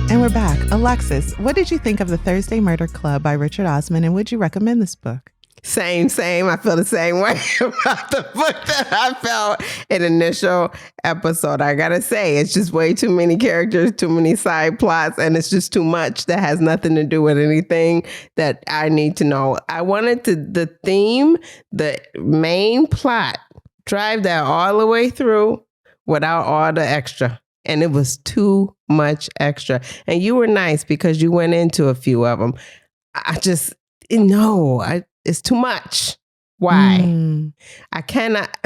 And we're back. Alexis, what did you think of The Thursday Murder Club by Richard Osman, and would you recommend this book? Same. I feel the same way about the book that I felt in initial episode. I gotta say, it's just way too many characters, too many side plots, and it's just too much that has nothing to do with anything that I need to know. I wanted the theme, the main plot, drive that all the way through without all the extra. And it was too much extra. And you were nice because you went into a few of them. It's too much. Why? I cannot.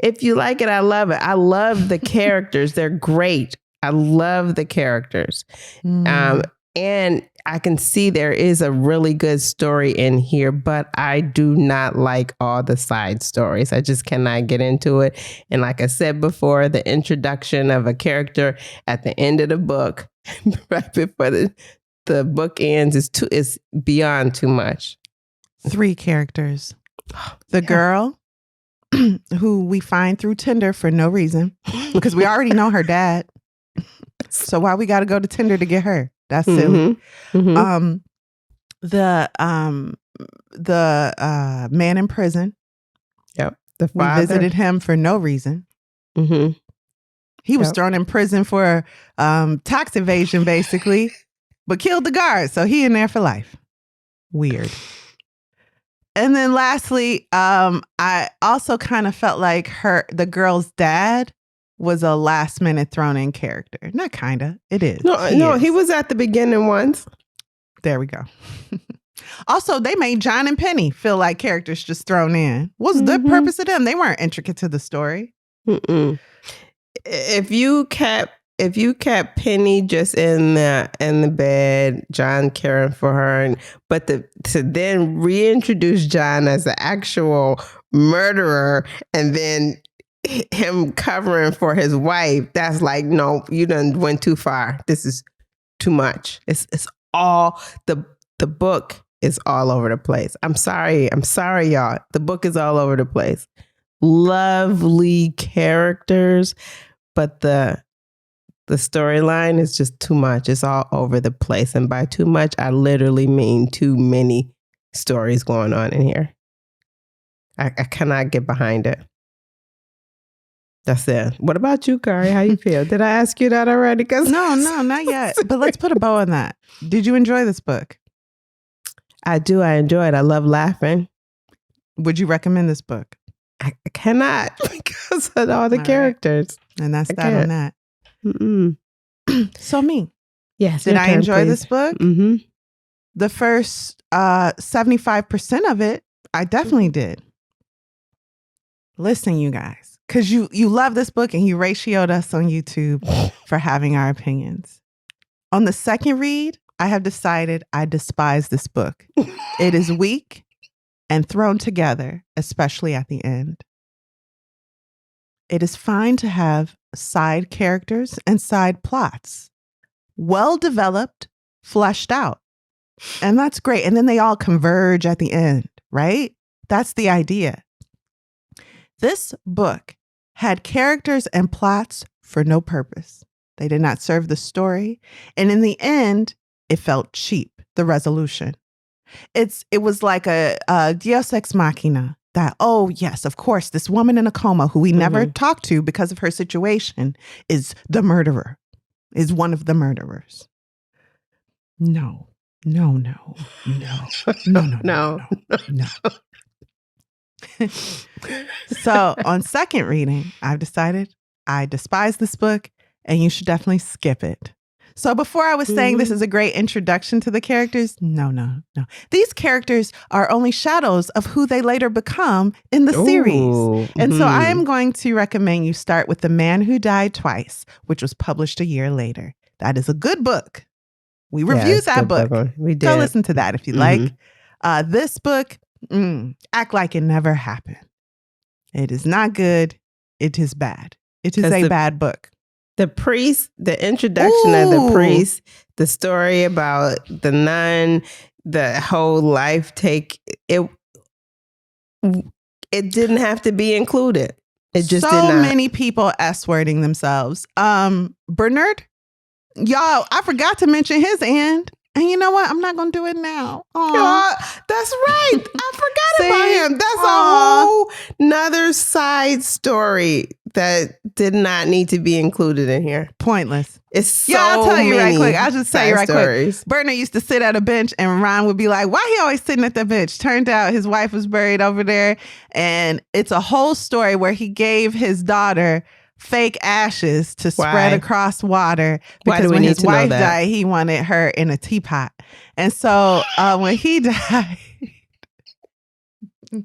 If you like it, I love it. I love the characters. They're great. I love the characters. And I can see there is a really good story in here, but I do not like all the side stories. I just cannot get into it. And like I said before, the introduction of a character at the end of the book, right before the book ends, is beyond too much. 3 characters. The girl who we find through Tinder for no reason, because we already know her dad. So why we got to go to Tinder to get her? That's silly. The man in prison. Yep. The father. We visited him for no reason. He was thrown in prison for tax evasion, basically, but killed the guard. So he in there for life. Weird. And then lastly, I also kind of felt like the girl's dad was a last minute thrown in character. Not kind of. It is. He was at the beginning once. There we go. Also, they made John and Penny feel like characters just thrown in. What's the purpose of them? They weren't intricate to the story. If you kept Penny just in the bed, John caring for her, but to then reintroduce John as the actual murderer and then him covering for his wife, that's like, no, you done went too far. This is too much. It's all the book is all over the place. I'm sorry, y'all. The book is all over the place. Lovely characters, but the storyline is just too much. It's all over the place. And by too much, I literally mean too many stories going on in here. I cannot get behind it. That's it. What about you, Kari? How you feel? Did I ask you that already? No, not yet. But let's put a bow on that. Did you enjoy this book? I do. I enjoy it. I love laughing. Would you recommend this book? I cannot because of all the characters. Right. And that's that on that. So me. Yes. Did I enjoy this book? The first 75% of it, I definitely did. Listen, you guys, because you love this book and you ratioed us on YouTube for having our opinions. On the second read, I have decided I despise this book. It is weak and thrown together, especially at the end. It is fine to have side characters and side plots, well developed, fleshed out. And that's great. And then they all converge at the end, right? That's the idea. This book had characters and plots for no purpose. They did not serve the story. And in the end, it felt cheap, the resolution. It was like a Deus Ex Machina that, oh, yes, of course, this woman in a coma who we never talked to because of her situation is the murderer, is one of the murderers. No. So on second reading, I've decided I despise this book and you should definitely skip it. So before I was saying this is a great introduction to the characters, no. These characters are only shadows of who they later become in the series. And so I am going to recommend you start with The Man Who Died Twice, which was published a year later. That is a good book. We reviewed that book. We did. Go listen to that if you like. This book, act like it never happened. It is not good. It is bad. It is a bad book. The priest, the introduction of the priest, the story about the nun, the whole life take, it didn't have to be included. It just did not. So many people S-wording themselves. Bernard, y'all, I forgot to mention his end. And you know what? I'm not going to do it now. That's right. I forgot about him. That's a whole nother side story that did not need to be included in here. Pointless. It's so I'll tell you right quick. I'll just tell you right quick. Bernard used to sit at a bench and Ron would be like, why he always sitting at the bench? Turned out his wife was buried over there. And it's a whole story where he gave his daughter fake ashes to spread across water because when his wife died, he wanted her in a teapot. And so when he died,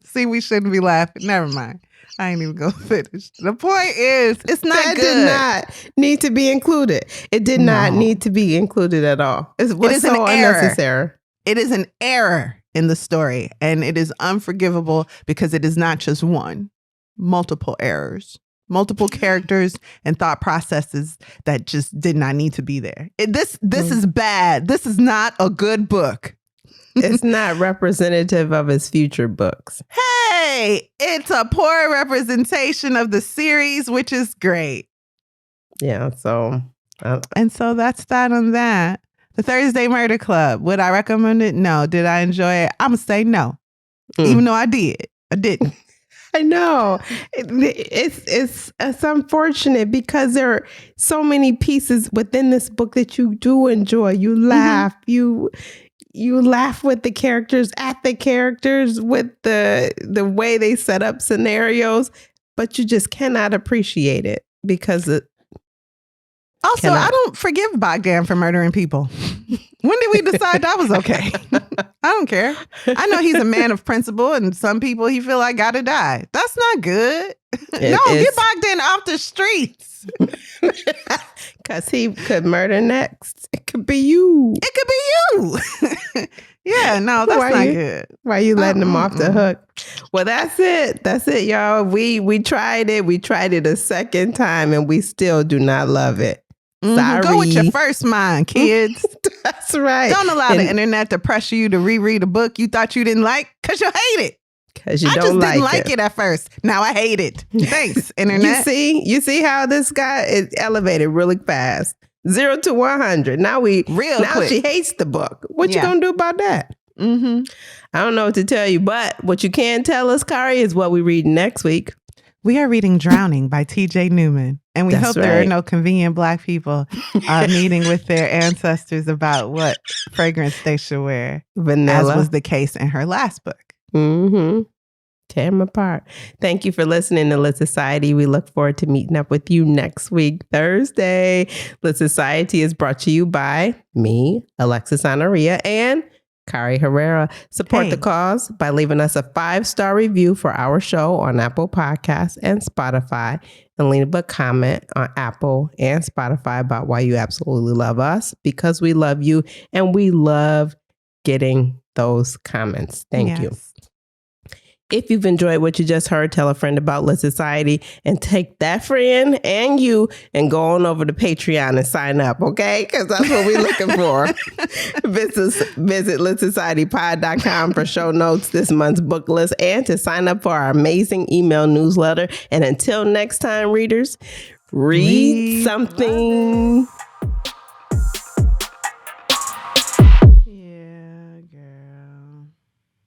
see, we shouldn't be laughing. Never mind. I ain't even gonna finish. The point is, it's not that good. Did not need to be included. It did not need to be included at all. It was so unnecessary. It is an error in the story, and it is unforgivable because it is not just one. Multiple errors. Multiple characters and thought processes that just did not need to be there. This is bad. This is not a good book. It's not representative of his future books. Hey, it's a poor representation of the series, which is great. Yeah, so. And so that's that on that. The Thursday Murder Club. Would I recommend it? No. Did I enjoy it? I'm going to say no. Even though I did. I didn't. I know. It's unfortunate because there are so many pieces within this book that you do enjoy. You laugh. You laugh with the characters, at the characters, with the way they set up scenarios, but you just cannot appreciate it because it. Also, I don't forgive Bogdan for murdering people. When did we decide that was okay? I don't care. I know he's a man of principle, and some people he feel like gotta die. That's not good. Get Bogdan off the streets. Because he could murder next. It could be you. It could be you. Yeah, no, that's not good. Why are you letting him off the hook? Well, that's it. That's it, y'all. We tried it. We tried it a second time, and we still do not love it. Sorry. Go with your first mind, kids. That's right. Don't allow the internet to pressure you to reread a book you thought you didn't like because you hate it. Because you don't like it. I just didn't like it at first. Now I hate it. Thanks, internet. You see how this guy is elevated really fast. 0 to 100. Now quick. She hates the book. What you gonna do about that? I don't know what to tell you, but what you can tell us, Kari, is what we read next week. We are reading Drowning by T.J. Newman. And we hope there are no convenient Black people meeting with their ancestors about what fragrance they should wear. Vanilla. As was the case in her last book. Tear them apart. Thank you for listening to Lit Society. We look forward to meeting up with you next week, Thursday. Lit Society is brought to you by me, Alexis Honoria, and Kari Herrera. Support the cause by leaving us a 5-star review for our show on Apple Podcasts and Spotify, and leave a comment on Apple and Spotify about why you absolutely love us, because we love you and we love getting those comments. Thank you. If you've enjoyed what you just heard, tell a friend about Lit Society and take that friend and you and go on over to Patreon and sign up, okay? Because that's what we're looking for. Visit LitSocietyPod.com for show notes, this month's book list, and to sign up for our amazing email newsletter. And until next time, readers, read something.